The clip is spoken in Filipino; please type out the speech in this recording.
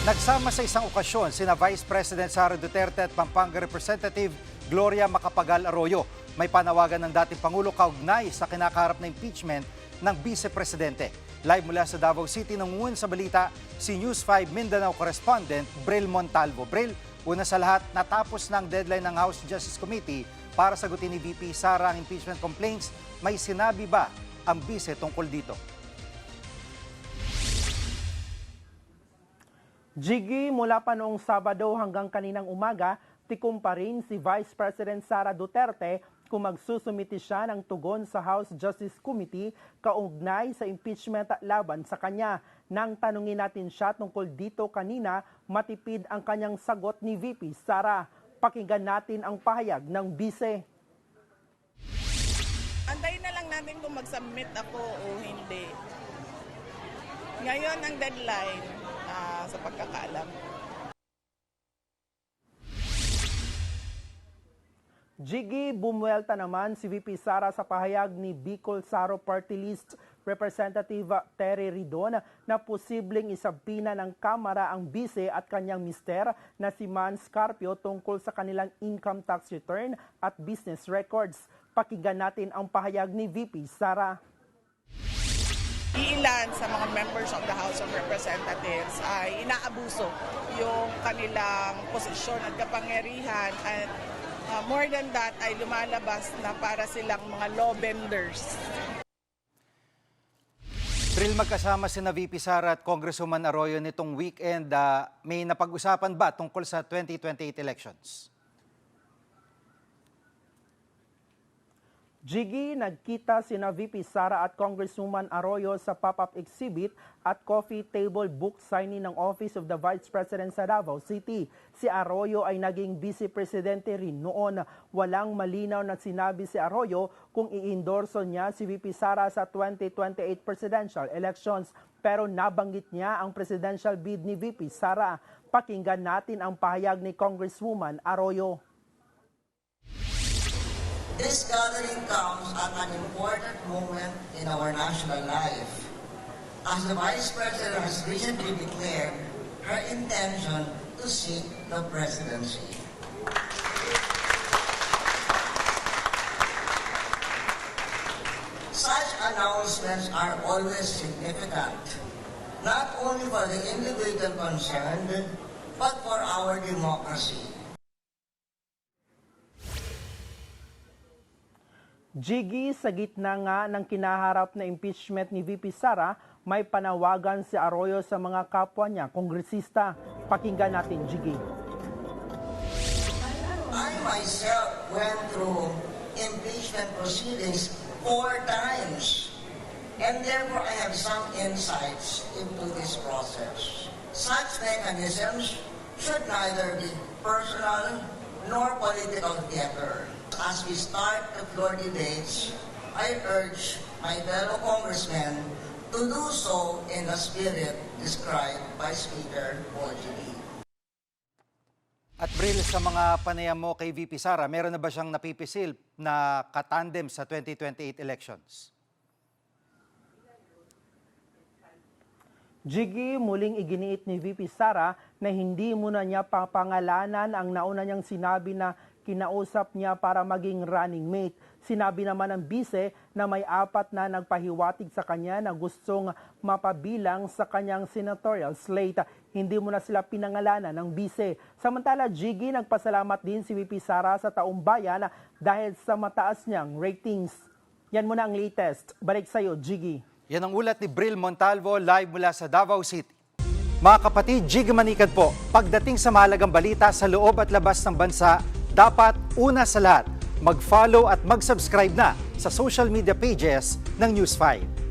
Nagsama sa isang okasyon sina Vice President Sara Duterte at Pampanga Representative Gloria Macapagal Arroyo. May panawagan ng dating Pangulo kaugnay sa kinakaharap na impeachment ng Vice Presidente. Live mula sa Davao City nangunguhan sa balita si News 5 Mindanao correspondent Bril Montalvo. Bril, una sa lahat, natapos na ang deadline ng House Justice Committee para sagutin ni VP Sara ang impeachment complaints. May sinabi ba ang Vice tungkol dito? Jiggy, mula pa noong Sabado hanggang kaninang umaga, tikom pa rin si Vice President Sara Duterte kung magsusumiti siya ng tugon sa House Justice Committee kaugnay sa impeachment laban sa kanya. Nang tanungin natin siya tungkol dito kanina, matipid ang kanyang sagot ni VP Sara. Pakinggan natin ang pahayag ng Vice. Antayin na lang natin kung mag-submit ako o hindi. Ngayon ang deadline sa pagkakaalam. Jiggy, bumuelta naman si VP Sara sa pahayag ni Bicol Saro Party List Representative Terry Ridon na posibleng isabina ng Kamara ang Vice at kanyang mister na si Man Scarpio tungkol sa kanilang income tax return at business records. Pakinggan natin ang pahayag ni VP Sara. Iilan sa mga members of the House of Representatives ay inaabuso yung kanilang posisyon at kapangyarihan at more than that ay lumalabas na para silang mga law benders. Bril, magkasama sina VP Sara at Congresswoman Arroyo nitong weekend. May napag-usapan ba tungkol sa 2028 elections? Jiggy, nagkita sina VP Sara at Congresswoman Arroyo sa pop-up exhibit at coffee table book signing ng Office of the Vice President sa Davao City. Si Arroyo ay naging Vice Presidente rin noon. Walang malinaw na sinabi si Arroyo kung i-endorso niya si VP Sara sa 2028 presidential elections. Pero nabanggit niya ang presidential bid ni VP Sara. Pakinggan natin ang pahayag ni Congresswoman Arroyo. This gathering comes at an important moment in our national life, as the Vice President has recently declared her intention to seek the presidency. Such announcements are always significant, not only for the individual concerned, but for our democracy. Jiggy, sa gitna nga ng kinaharap na impeachment ni VP Sara, may panawagan si Arroyo sa mga kapwa niya, kongresista. Pakinggan natin, Jiggy. I myself went through impeachment proceedings 4 times, and therefore I have some insights into this process. Such mechanisms should neither be personal nor political theater. As we start the floor debates, I urge my fellow congressmen to do so in the spirit described by Speaker Ojigi. At Bril, sa mga panayam mo kay VP Sara, meron na ba siyang napipisil na katandem sa 2028 elections? Jiggy, muling iginiit ni VP Sara na hindi muna niya papangalanan ang nauna niyang sinabi na kinausap niya para maging running mate. Sinabi naman ng Vice na may 4 na nagpahiwatig sa kanya na gustong mapabilang sa kanyang senatorial slate. Hindi mo na sila pinangalanan ng Vice. Samantala, Jiggy, nagpasalamat din si VP Sara sa taong bayan dahil sa mataas niyang ratings. Yan muna ang latest. Balik sa'yo, Jiggy. Yan ang ulat ni Bril Montalvo live mula sa Davao City. Mga kapatid, Jiggy Manikad po. Pagdating sa mahalagang balita sa loob at labas ng bansa, dapat una sa lahat, mag-follow at mag-subscribe na sa social media pages ng News 5.